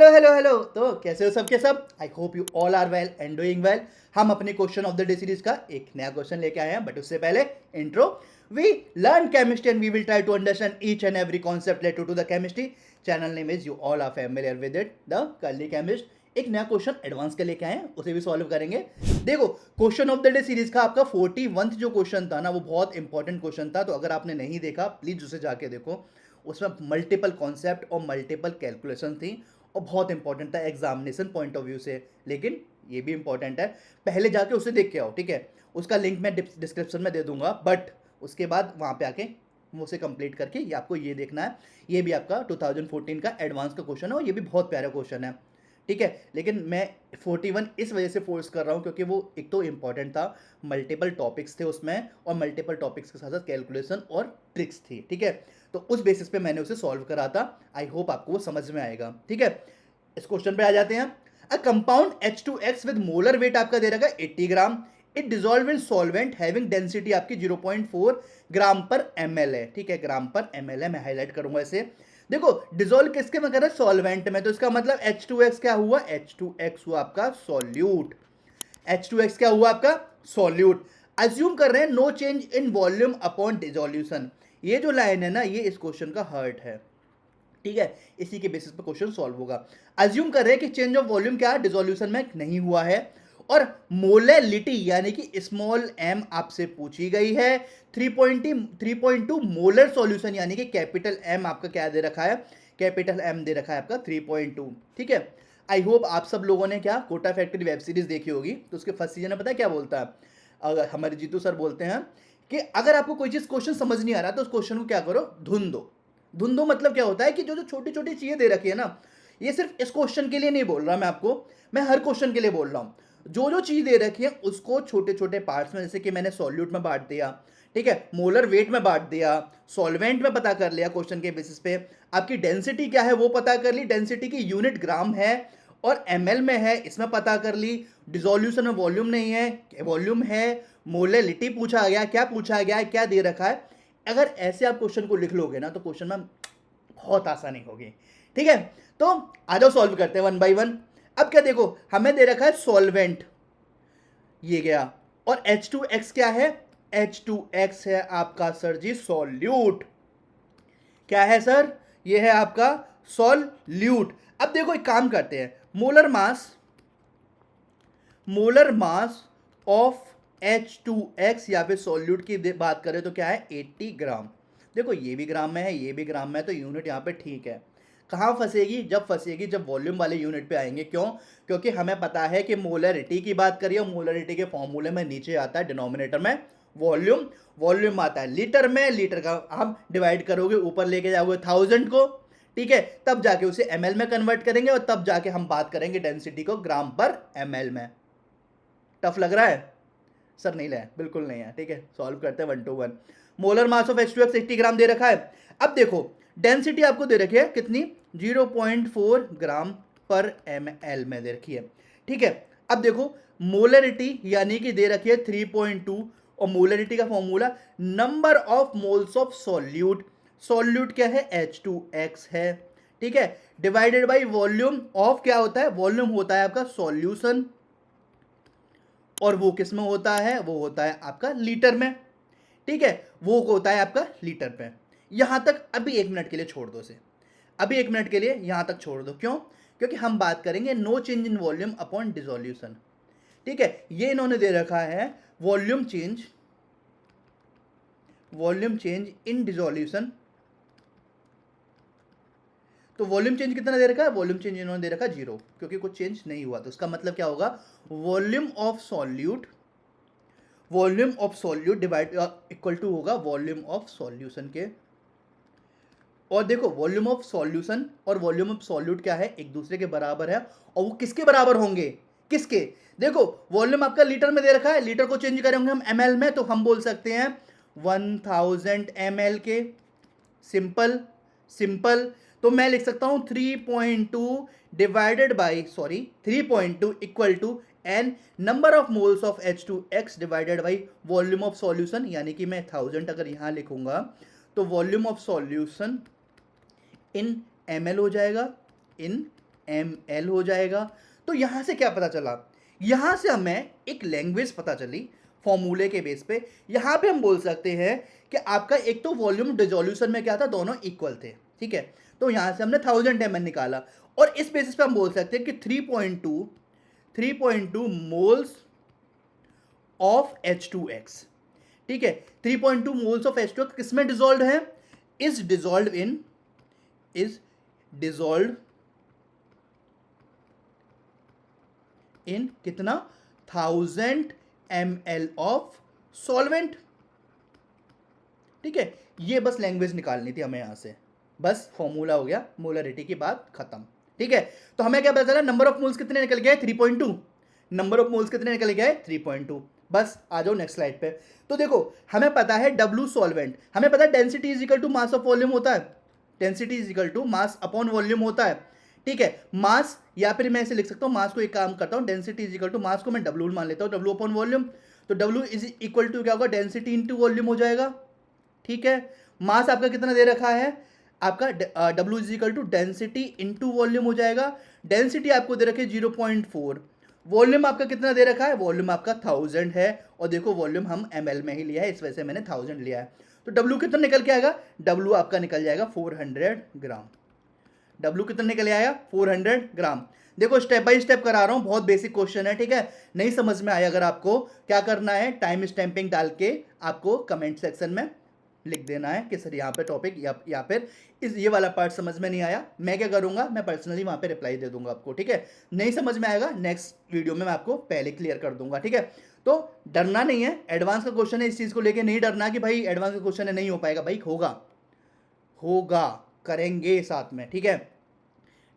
Hello hello hello. तो कैसे हो सब के सब? I hope you all are well and doing well. हम अपने question of the day series का एक नया क्वेश्चन लेके आए हैं, बट उससे पहले intro. We learn chemistry and we will try to understand each and every concept related to the chemistry. Channel name is you all are familiar with it, the curly chemist. एक नया question advance के लेके आए हैं, उसे भी solve करेंगे। देखो, question of the day series का आपका 41 जो क्वेश्चन था ना, वो बहुत इंपॉर्टेंट क्वेश्चन था। तो अगर आपने नहीं देखा प्लीज उसे जाके देखो। उसमें मल्टीपल कॉन्सेप्ट और मल्टीपल कैलकुलेशन थी और बहुत इंपॉर्टेंट था एग्जामिनेशन पॉइंट ऑफ व्यू से। लेकिन ये भी इंपॉर्टेंट है, पहले जाके उसे देख के आओ, ठीक है? उसका लिंक मैं डिस्क्रिप्शन में दे दूंगा, बट उसके बाद वहाँ पे आके वो उसे कंप्लीट करके ये आपको ये देखना है। ये भी आपका 2014 का एडवांस का क्वेश्चन है और ये भी बहुत प्यारा क्वेश्चन है, ठीक है? लेकिन मैं 41 इस वजह से फोर्स कर रहा हूँ क्योंकि वो एक तो इम्पॉर्टेंट था, मल्टीपल टॉपिक्स थे उसमें और मल्टीपल टॉपिक्स के साथ साथ कैलकुलेशन और ट्रिक्स थी, ठीक है? तो उस बेसिस पे मैंने उसे सॉल्व करा था। आई होप आपको वो समझ में आएगा, ठीक है? इस क्वेश्चन पे आ जाते हैं। A compound H2X with molar weight आपका दे रखा है 80 gram. It dissolve in solvent having density आपकी 0.4 ग्राम पर ml है, ठीक है? ग्राम पर ml है, मैं हाईलाइट करूंगा इसे। देखो, डिजोल्व किसके में कर रहा है? सॉल्वेंट में। तो इसका मतलब H2X क्या हुआ? H2X हुआ आपका सॉल्यूट। H2X क्या हुआ आपका? सॉल्यूट। अज्यूम कर रहे हैं no change in volume upon dissolution. ये जो लाइन है ना, ये इस क्वेश्चन का हार्ट है, ठीक है? इसी के बेसिस पे क्वेश्चन सॉल्व होगा। अज्यूम कर रहे हैं कि चेंज ऑफ वॉल्यूम क्या डिसोल्यूशन में नहीं हुआ है और मोलेलिटी यानी कि स्मॉल m आपसे पूछी गई है। 3.2 मोलर सॉल्यूशन यानी कि कैपिटल M आपका क्या दे रखा है? कैपिटल M दे रखा है आपका 3.2, ठीक है? आई होप आप सब लोगों ने क्या कोटा फैक्ट्री वेब सीरीज देखी होगी। तो उसके फर्स्ट सीजन में पता है क्या बोलता है? अगर हमारे जीतू सर बोलते हैं कि अगर आपको कोई चीज क्वेश्चन समझ नहीं आ रहा तो उस क्वेश्चन को क्या करो? धुन दो। धुंधो मतलब क्या होता है कि जो जो छोटी छोटी चीजें दे रखी है ना, ये सिर्फ इस क्वेश्चन के लिए नहीं बोल रहा मैं आपको, मैं हर क्वेश्चन के लिए बोल रहा हूँ। जो जो चीज दे रखी है उसको छोटे छोटे पार्ट्स में, जैसे कि मैंने सॉल्यूट में बांट दिया, ठीक है? मोलर वेट में बांट दिया, सॉल्वेंट में पता कर लिया क्वेश्चन के बेसिस पे, आपकी डेंसिटी क्या है वो पता कर ली, डेंसिटी की यूनिट ग्राम है और ml में है, इसमें पता कर ली। डिसोल्यूशन में वॉल्यूम नहीं है, वॉल्यूम है। मोलेलिटी पूछा गया, क्या पूछा गया है, क्या दे रखा है। अगर ऐसे आप क्वेश्चन को लिख लोगे ना तो क्वेश्चन में बहुत आसानी होगी, ठीक है? तो आ जाओ सॉल्व करते हैं वन बाय वन। अब क्या देखो, हमें दे रखा है सॉल्वेंट, ये गया, और H2X क्या है? H2X है आपका सर जी सॉल्यूट। क्या है सर? ये है आपका सॉल्यूट। अब देखो एक काम करते हैं, मोलर मास ऑफ H2X या फिर सॉल्यूट की बात करें तो क्या है? 80 ग्राम। देखो, ये भी ग्राम में है, ये भी ग्राम में है, तो यूनिट यहाँ पे ठीक है। कहाँ फंसेगी? जब फंसेगी जब वॉल्यूम वाले यूनिट पे आएंगे। क्यों? क्योंकि हमें पता है कि मोलरिटी की बात करिए, मोलरिटी के फॉर्मूले में नीचे आता है डिनोमिनेटर में वॉल्यूम, वॉल्यूम आता है लीटर में, लीटर का हम डिवाइड करोगे, ऊपर लेके जाओगे 1000 को, ठीक है? तब जाके उसे ml में कन्वर्ट करेंगे और तब जाके हम बात करेंगे डेंसिटी को ग्राम पर ml में। टफ लग रहा है? सर नहीं है, बिल्कुल नहीं है, ठीक है? सॉल्व करते हैं 1 to 1। Molar mass of H2X 80 ग्राम दे रखा है। अब देखो, डेंसिटी आपको दे रखी है कितनी? 0.4 ग्राम पर ml में दे रखी है, ठीक है? अब देखो, मोलरिटी यानी कि दे रखी है 3.2 और मोलरिटी का formula number of moles of solute. Solute क्या है? H2X है, ठीक है? डिवाइडेड बाई वॉल्यूम ऑफ क्या होता है? वॉल्यूम होता है आपका सॉल्यूशन, और वो किस में होता है? वो होता है आपका लीटर में, ठीक है? वो होता है आपका लीटर पे। यहां तक अभी 1 मिनट के लिए छोड़ दो इसे, अभी 1 मिनट के लिए यहां तक छोड़ दो। क्यों? क्योंकि हम बात करेंगे no change in volume upon dissolution, ठीक है? ये इन्होंने दे रखा है volume change, volume change in dissolution. तो वॉल्यूम चेंज कितना दे रखा है? वॉल्यूम चेंज इन्होंने दे रखा है 0, क्योंकि कुछ चेंज नहीं हुआ। तो इसका मतलब क्या होगा? Volume of solute, volume of solute divide equal to होगा वॉल्यूम ऑफ सॉल्यूशन के। और देखो, वॉल्यूम ऑफ सॉल्यूशन और वॉल्यूम ऑफ सॉल्यूट क्या है? एक दूसरे के बराबर है। और वो किसके बराबर होंगे? किसके? देखो, वॉल्यूम आपका लीटर में दे रखा है, लीटर को चेंज करेंगे हम ml में, तो हम बोल सकते हैं 1000 ml के। Simple simple. तो मैं लिख सकता हूं 3.2 divided by 3.2 equal to n number of moles of H2X divided by volume of solution, यानी कि मैं 1000 अगर यहां लिखूंगा तो volume of solution in ml हो जाएगा, इन ml हो जाएगा। तो यहाँ से क्या पता चला, यहाँ से हमें एक लैंग्वेज पता चली फॉर्मूले के बेस पे। यहाँ पे हम बोल सकते हैं कि आपका एक तो वॉल्यूम डिसोल्यूशन में क्या था, दोनों इक्वल थे, ठीक है। तो यहाँ से हमने 1000 ml निकाला और इस बेसिस पे हम बोल सकते हैं कि 3.2 मोल्स ऑफ H2X, ठीक है। 3.2 मोल्स ऑफ H2X किस में डिजोल्व है, इज डिजोल्व इन कितना 1000 ml ऑफ सॉल्वेंट, ठीक है। ये बस लैंग्वेज निकालनी थी हमें यहाँ से, बस फॉर्मूला हो गया, मोलरिटी की बात खत्म, ठीक है। तो हमें क्या पता चला, नंबर ऑफ मोल्स कितने निकल गए 3.2, नंबर ऑफ मोल्स कितने निकल गए 3.2। बस आ जाओ नेक्स्ट स्लाइड पे। तो देखो हमें पता है W सॉल्वेंट, हमें पता है density is equal to mass of volume होता है, density is equal to mass upon volume होता है, ठीक है। मास, या फिर मैं ऐसे लिख सकता हूँ, मास को एक काम करता हूँ, density is equal to mass को मैं W मान लेता हूँ, W अपॉन वॉल्यूम। तो W इज इक्वल टू क्या होगा, डेंसिटी इंटू वॉल्यूम हो जाएगा, ठीक है। मास आपका कितना दे रखा है, आपका W is equal to density into volume हो जाएगा। डेंसिटी आपको दे रखी है 0.4, वॉल्यूम आपका कितना दे रखा है, वॉल्यूम आपका 1000 है, और देखो वॉल्यूम हम ml में ही लिया है, इस वजह से मैंने 1000 लिया है। तो W कितना निकल के आएगा, W आपका निकल जाएगा 400 ग्राम। W कितना निकल आएगा 400 ग्राम। देखो स्टेप बाय स्टेप करा रहा हूँ, बहुत बेसिक क्वेश्चन है, ठीक है। नहीं समझ में आया अगर आपको, क्या करना है, टाइम स्टैंपिंग डाल के आपको कमेंट सेक्शन में लिख देना है कि सर यहाँ पे टॉपिक या फिर ये वाला पार्ट समझ में नहीं आया। मैं क्या करूँगा, मैं पर्सनली वहाँ पे रिप्लाई दे दूंगा आपको, ठीक है। नहीं समझ में आएगा नेक्स्ट वीडियो में मैं आपको पहले क्लियर कर दूंगा, ठीक है। तो डरना नहीं है, एडवांस का क्वेश्चन है, इस चीज़ को लेके नहीं डरना कि भाई एडवांस का क्वेश्चन है नहीं हो पाएगा, भाई होगा, करेंगे साथ में, ठीक है।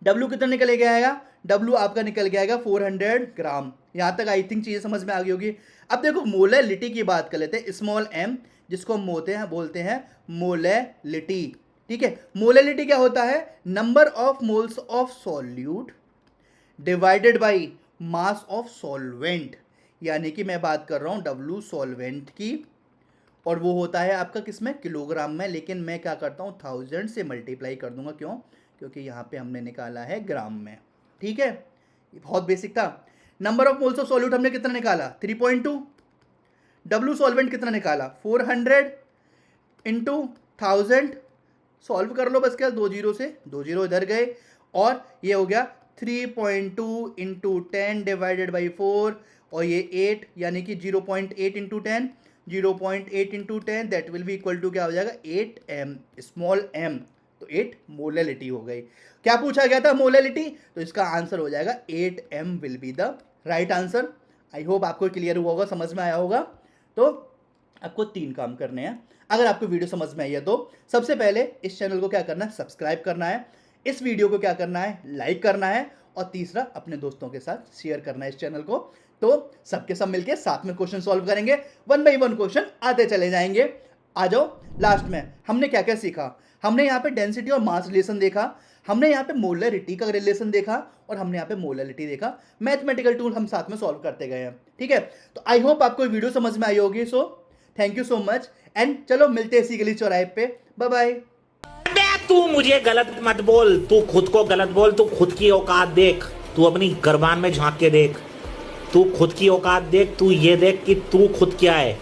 W कितना निकल के आएगा, W आपका निकल के आएगा 400 ग्राम। यहाँ तक आई थिंक चीज़ें समझ में आ गई होगी। अब देखो मोलरिटी की बात कर लेते हैं, स्मॉल m, जिसको हम बोलते हैं मोलरिटी, ठीक है। मोलरिटी क्या होता है, number of moles of solute divided by mass of solvent, यानी कि मैं बात कर रहा हूँ W सॉल्वेंट की, और वो होता है आपका किसमें, किलोग्राम में, लेकिन मैं क्या करता हूँ 1000 से मल्टीप्लाई कर दूंगा, क्यों, क्योंकि यहाँ पे हमने निकाला है ग्राम में, ठीक है। बहुत बेसिक था। Number of moles of solute हमने कितना निकाला 3.2, W सॉल्वेंट कितना निकाला 400 इंटू 1000, सॉल्व कर लो बस, क्या 2 जीरो से 2 जीरो इधर गए, और ये हो गया 3.2 इंटू 10 डिवाइडेड बाई 4, और ये 8, यानी कि 0.8 into 10, 0.8 into 10 that will be equal to क्या हो जाएगा 8m, स्मॉल m, तो 8 मोलरिटी हो गई। क्या पूछा गया था मोलरिटी, तो इसका आंसर हो जाएगा 8m will be the right answer. I hope आपको क्लियर हुआ होगा, समझ में आया होगा। तो आपको 3 काम करने हैं, अगर आपको वीडियो समझ में आई है तो सबसे पहले इस चैनल को क्या करना है, सब्सक्राइब करना है, इस वीडियो को क्या करना है, लाइक करना है, और तीसरा अपने दोस्तों के साथ शेयर करना है इस चैनल को। तो सबके सब मिलके साथ में क्वेश्चन सॉल्व करेंगे, 1 बाई 1 क्वेश्चन आते चले जाएंगे। आ जाओ लास्ट में हमने क्या क्या सीखा, हमने यहाँ पे डेंसिटी और मास रिलेशन देखा, हमने यहाँ पे मोलरिटी का रिलेशन देखा, और हमने यहाँ पे मोलरिटी देखा। मैथमेटिकल टूल हम साथ में सॉल्व करते गए हैं, ठीक है। तो आई होप आपको वीडियो समझ में आई होगी। So thank you so much, and चलो मिलते हैं इसी गली चौराहे पे, बाय बाय। तू मुझे गलत मत बोल, तू खुद को गलत बोल, तू खुद की औकात देख, तू अपनी गर्बान में झांक के देख, तू खुद की औकात देख, तू ये देख कि तू खुद क्या है।